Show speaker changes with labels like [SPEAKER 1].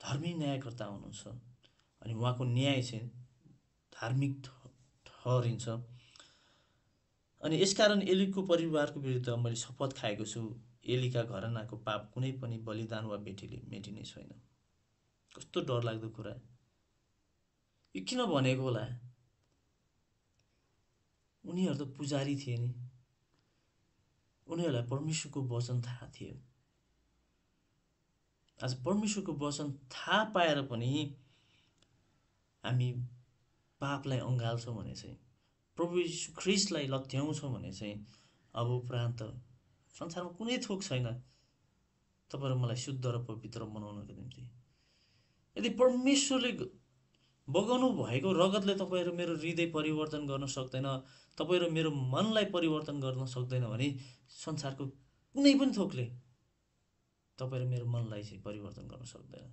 [SPEAKER 1] धार्मिक न्यायकर्ता हुनुहुन्छ अनि उहाँको न्याय चाहिँ धार्मिक ठहरिन्छ। अनि यसकारण एलीको परिवारको विरुद्ध मैले शपथ खाएको छु, एलीका घरानाको पाप कुनै पनि बलिदान वा बेटीले मेटिने छैन। कस्तो डरलाग्दो कुरा! यो किन भनेको होला? उनीहरू त पुजारी थिए नि, उनीहरूलाई परमेश्वरको वचन थाहा थियो। आज परमेश्वरको वचन थाहा पाएर पनि हामी पापलाई अँगाल्छौँ भने चाहिँ, प्रभु यीशु ख्रीष्टलाई लत्याउँछौँ भने चाहिँ अब उपरान्त संसारमा कुनै थोक छैन तपाईँ र मलाई शुद्ध र पवित्र बनाउनको निम्ति। यदि परमेश्वरले बगाउनु भएको रगतले तपाईँ र मेरो हृदय परिवर्तन गर्न सक्दैन, तपाईँ र मेरो मनलाई परिवर्तन गर्न सक्दैन भने संसारको कुनै पनि थोकले तपाईँ र मेरो मनलाई चाहिँ परिवर्तन गर्न सक्दैन।